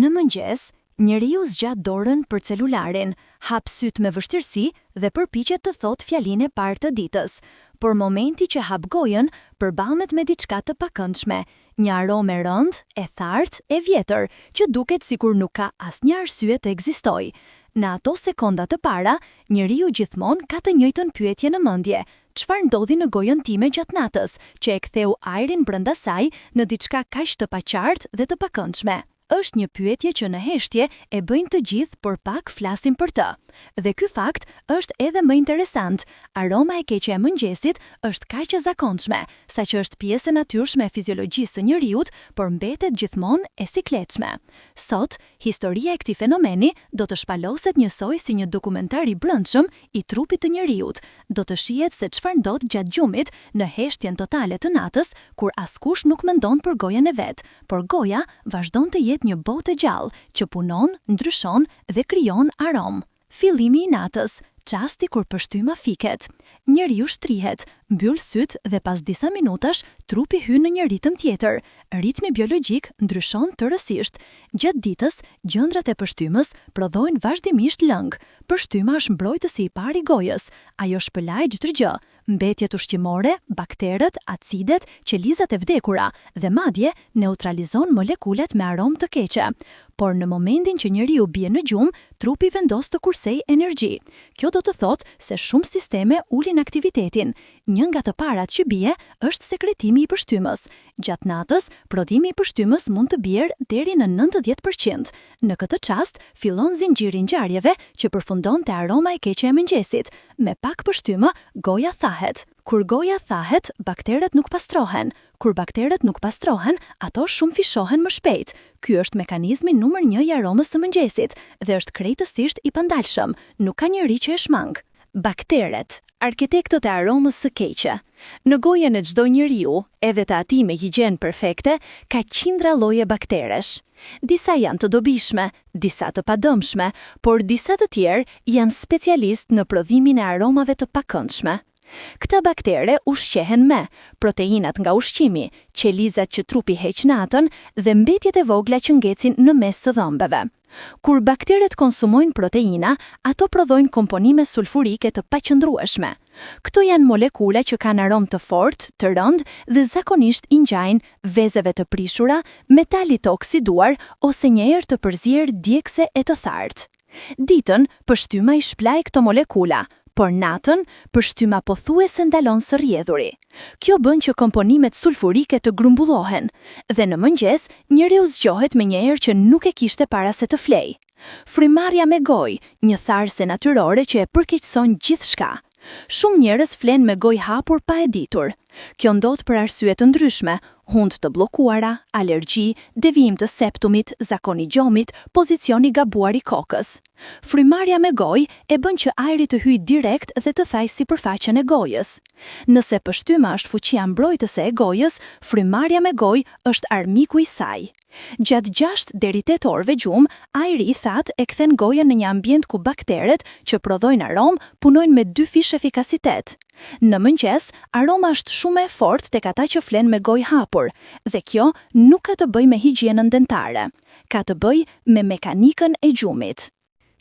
Në mëngjes, njeriu zgjat dorën për celularin, hap syt me vështirësi dhe përpiqet të thotë fjalinë e parë të ditës. Por momenti që hap gojën, përballet me diçka të pakëndshme, një aromë e rëndë, e thartë, e vjetër, që duket sikur nuk ka asnjë arsye të ekzistojë. Në ato sekonda të para, njeriu gjithmonë ka të njëjtën pyetje në mendje: çfarë ndodhi në gojën time gjatë natës, që e ktheu ajrin brenda saj në diçka kaq të paqartë dhe të pakëndshme? Është një pyetje që në heshtje e bëjnë të gjithë, por pak flasim për të. Dhe ky fakt është edhe më interesant. Aroma e keqe e mëngjesit është kaq e zakonshme, saqë është pjesë e natyrshme e fiziologjisë së njeriut, por mbetet gjithmonë e sikletshme. Sot, historia e këtij fenomeni do të shpaloset njësoj si një dokumentar i brendshëm i trupit të njeriut. Do të shihet se çfarë ndodh gjatë gjumit në heshtjen totale të natës, kur askush nuk mendon për gojën e vet, por goja vazhdon të jetë një botë e gjallë që punon, ndryshon dhe krijon aromë. Fillimi i natës, çasti kur pështyma fiket. Njeriu shtrihet, mbyll syt dhe pas disa minutash trupi hyn në një ritëm tjetër. Ritmi biologjik ndryshon tërësisht. Gjatë ditës, gjëndrat e pështymës prodhojnë vazhdimisht lëng. Pështyma është mbrojtësi i parë i gojës. Ajo shpëlaj çdo gjë: mbetjet ushqimore, bakteret, acidet, qelizat e vdekura dhe madje neutralizon molekulat me aromë të keqe. Por në momentin që njeriu bie në gjumë, trupi vendos të kursej energji. Kjo do të thotë se shumë sisteme ulin aktivitetin. Një nga të parat që bie është sekretimi i pështymës. Gjatë natës, prodhimi i pështymës mund të bjerë deri në 90%. Në këtë çast, fillon zinxhiri i ngjarjeve që përfundon te aroma e keqe e mëngjesit. Me pak pështymë, goja thahet. Kur goja thahet, bakteret nuk pastrohen. Kur bakteret nuk pastrohen, ato shumë fishohen më shpejt. Ky është mekanizmi numër 1 i aromës së mëngjesit dhe është krejtësisht i pandalshëm. Nuk ka njeri që e shmang. Bakteret, arkitektët e aromës së keqe. Në gojën e çdo njeriu, edhe të atij me higjenë perfekte, ka qindra lloje bakteresh. Disa janë të dobishme, disa të padëmshme, por disa të tjerë janë specialistë në prodhimin e aromave të pakëndshme. Këta baktere ushqehen me proteinat nga ushqimi, qelizat që trupi heq natën dhe mbetjet e vogla që ngecin në mes të dhëmbëve. Kur bakteret konsumojnë proteina, ato prodhojnë komponime sulfurike të paqëndrueshme. Këto janë molekula që kanë aromë të fortë, të rëndë dhe zakonisht i ngjajnë vezeve të prishura, metalit të oksiduar ose një erë të përzier djegëse e të thartë. Ditën, pështyma i shplaj këto molekula, por natën, pështyma pothuajse ndalon së rrjedhuri. Kjo bën që komponimet sulfurike të grumbullohen, dhe në mëngjes, njeriu zgjohet me një erë që nuk e kishte para se të flej. Frymarrja me gojë, një tharëse natyrore që e përkeqëson gjithçka. Shumë njerëz flen me gojë hapur pa e ditur. Kjo ndodh për arsye të ndryshme: hundë të bllokuara, alergji, devijim të septumit, zakoni gjomit, pozicioni gabuar i kokës. Frymarrja me gojë e bën që ajri të hyjë direkt dhe të thajë sipërfaqen e gojës. Nëse pështyma është fuqia mbrojtëse e gojës, frymarrja me gojë është armiku i saj. Gjatë 6 deri 8 orëve gjumë, ajri i thatë e kthen gojën në një ambient ku bakteret që prodhojnë aromë punojnë me 2 fish efikasitet. Në mëngjes, aroma është shumë e fortë tek ata që flen me gojë hapur, dhe kjo nuk ka të bëjë me higjienën dentare. Ka të bëjë me mekanikën e gjumit.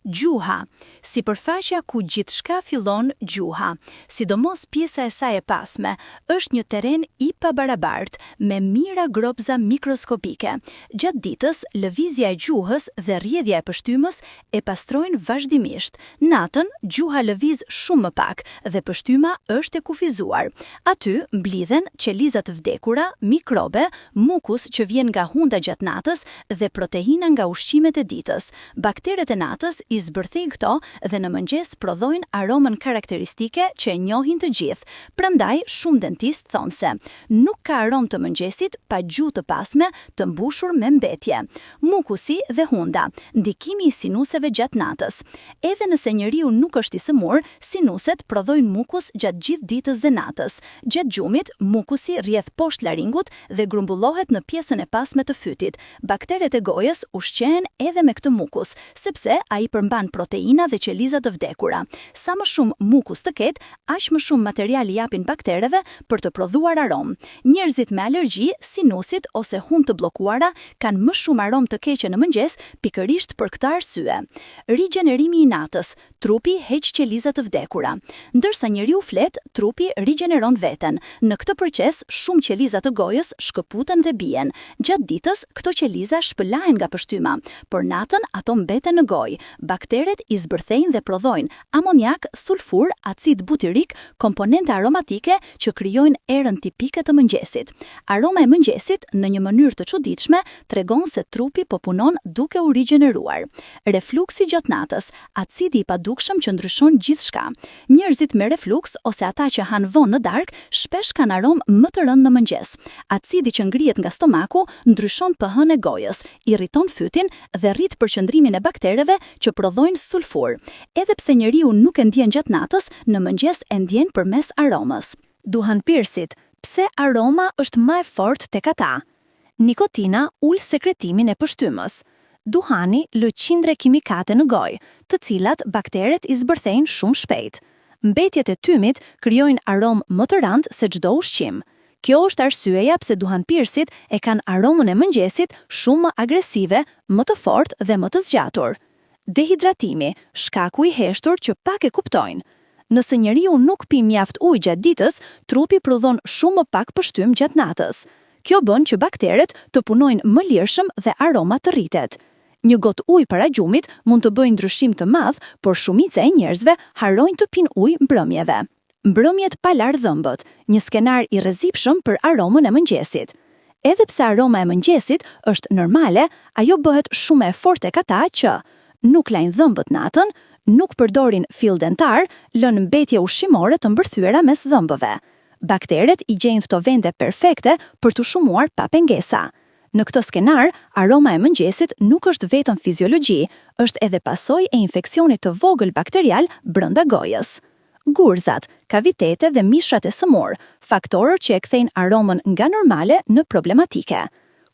Gjuha, sipërfaqja ku gjithçka fillon gjuha, sidomos pjesa e saj e pasme, është një terren i pabarabartë me mijëra gropza mikroskopike. Gjatë ditës, lëvizja e gjuhës dhe rrjedhja e pështymës e pastrojnë vazhdimisht. Natën, gjuha lëviz shumë më pak dhe pështyma është e kufizuar. Aty mblidhen qelizat vdekura, mikrobe, mukus që vjen nga hunda gjatë natës dhe proteina nga ushqimet e ditës. Bakteret e natës i zbërthejnë këto dhe në mëngjes prodhojnë aromën karakteristike që e njohin të gjithë. Prandaj shumë dentistë thonë se nuk ka aromë të mëngjesit pa gjuhë të pasme të mbushur me mbetje. Mukusi dhe hunda, ndikimi i sinuseve gjatë natës. Edhe nëse njeriu nuk është i sëmur, sinuset prodhojnë mukus gjatë gjithë ditës dhe natës. Gjatë gjumit, mukusi rrjedh poshtë laringut dhe grumbullohet në pjesën e pasme të fytit. Bakteret e gojës ushqehen edhe me këtë mukus, sepse ai përmban proteina dhe qeliza të vdekura. Sa më shumë mukus të ketë, aq më shumë material i japin baktereve për të prodhuar aromë. Njerëzit me alergji, sinusit ose hund të bllokuara kanë më shumë aromë të keqe në mëngjes, pikërisht për këtë arsye. Rigjenerimi i natës, trupi heq qeliza të vdekura. Ndërsa njeriu flet, trupi rigjeneron veten. Në këtë proces, shumë qeliza të gojës shkëputen dhe bien. Gjatë ditës, këto qeliza shpëlahen nga pështyma, por natën ato mbeten në gojë. Bakteret i zbërthejnë dhe prodhojnë amoniak, sulfur, acid butyrik, komponente aromatike që krijojnë erën tipike të mëngjesit. Aroma e mëngjesit, në një mënyrë të çuditshme, tregon se trupi po punon duke u rigjeneruar. Refluksi gjatë natës, acidi i padukshëm që ndryshon gjithçka. Njerëzit me refluks ose ata që han vonë në darkë shpesh kanë aromë më të rëndë në mëngjes. Acidi që ngrihet nga stomaku ndryshon pH-n e gojës, irriton fytin dhe rrit përqendrimin e baktereve që prodhojnë sulfur. Edhe pse njeriu nuk e ndjen gjatë natës, në mëngjes e ndjen përmes aromës. Duhanpirësit, pse aroma është më e fortë tek ata? Nikotina ul sekretimin e pështymës. Duhani lë qindre kimikate në gojë, të cilat bakteret i zbërthejnë shumë shpejt. Mbetjet e tymit krijojnë aromë më të rëndë se çdo ushqim. Kjo është arsyeja pse duhanpirësit e kanë aromën e mëngjesit shumë më agresive, më të fortë dhe më të zgjatur. Dehidratimi, shkaku i heshtur që pak e kuptojnë. Nëse njeriu nuk pi mjaft ujë gjatë ditës, trupi prodhon shumë më pak pështym gjatë natës. Kjo bën që bakteret të punojnë më lirshëm dhe aroma të rritet. Një gotë ujë para gjumit mund të bëjë ndryshim të madh, por shumica e njerëzve harrojnë të pinë ujë mbrëmjeve. Mbrëmjet pa larë dhëmbët, një skenar i rrezikshëm për aromën e mëngjesit. Edhe pse aroma e mëngjesit është normale, ajo bëhet shumë e fortë tek ata që nuk lajnë dhëmbët natën, nuk përdorin fill dentar, lënë mbetje ushqimore të mbërthyera mes dhëmbëve. Bakteret i gjejnë këto vende perfekte për të shumuar pa pengesa. Në këtë skenar, aroma e mëngjesit nuk është vetëm fiziologji, është edhe pasojë e infeksionit të vogël bakterial brenda gojës. Gurzat, kavitete dhe mishrat e sëmur, faktorë që e kthejnë aromën nga normale në problematike.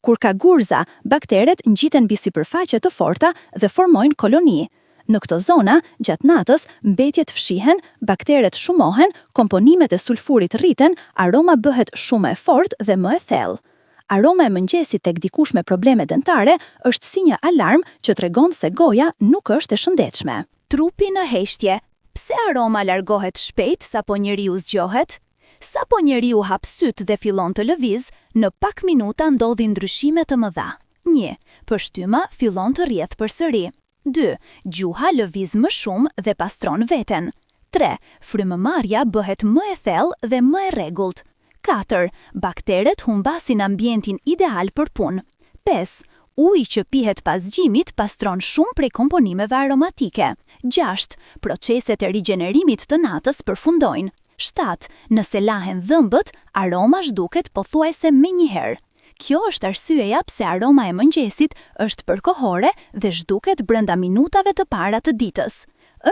Kur ka gurza, bakteret ngjiten mbi sipërfaqe të forta dhe formojnë koloni. Në këto zona, gjatë natës, mbetjet fshihen, bakteret shumohen, komponimet e sulfurit rriten, aroma bëhet shumë e fortë dhe më e thellë. Aroma e mëngjesit tek dikush me probleme dentare është si një alarm që tregon se goja nuk është e shëndetshme. Trupi në heshtje. Pse aroma largohet shpejt sapo njeriu zgjohet? Sapo njeriu hap syt dhe fillon të lëviz, në pak minuta ndodhin ndryshime të mëdha. 1. Pështyma fillon të rrjedh përsëri. 2. Gjuha lëviz më shumë dhe pastron veten. 3. Frymëmarrja bëhet më e thellë dhe më e rregullt. 4. Bakteret humbasin ambientin ideal për punë. 5. Uji që pihet pas gjimit pastron shumë prej komponimeve aromatike. 6. Proceset e rigjenerimit të natës përfundojnë. 7. Nëse lahen dhëmbët, aroma zhduket pothuajse menjëherë. Kjo është arsyeja pse aroma e mëngjesit është përkohore dhe zhduket brenda minutave të para të ditës.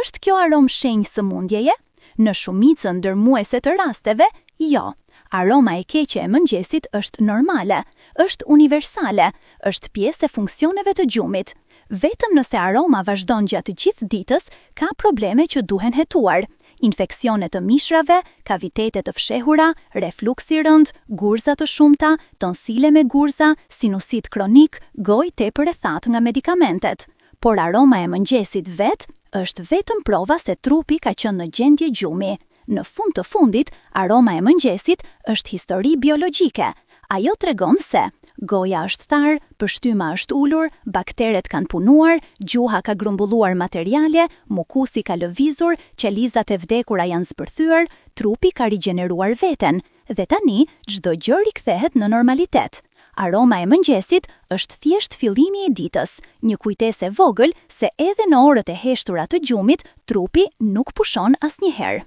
Është kjo aromë shenjë sëmundjeje? Në shumicën ndërmuese të rasteve, jo. Aroma e keqe e mëngjesit është normale, është universale, është pjesë e funksioneve të gjumit. Vetëm nëse aroma vazhdon gjatë gjithë ditës, ka probleme që duhen hetuar. Infeksione të mishrave, kavitete të fshehura, refluks i rënd, gurza të shumta, tonsile me gurza, sinusit kronik, gojë tepër e thatë nga medikamentet. Por aroma e mëngjesit është vetëm prova se trupi ka qenë në gjendje gjumi. Në fund të fundit, aroma e mëngjesit është histori biologjike. Ajo tregon se goja është tharë, pështyma është ulur, bakteret kanë punuar, gjuha ka grumbulluar materiale, mukusi ka lëvizur, qelizat e vdekura janë zbërthyer, trupi ka rigjeneruar veten, dhe tani çdo gjë rikthehet në normalitet. Aroma e mëngjesit është thjesht fillimi i ditës, një kujtesë e vogël se edhe në orët e heshtura të gjumit, trupi nuk pushon asnjëherë.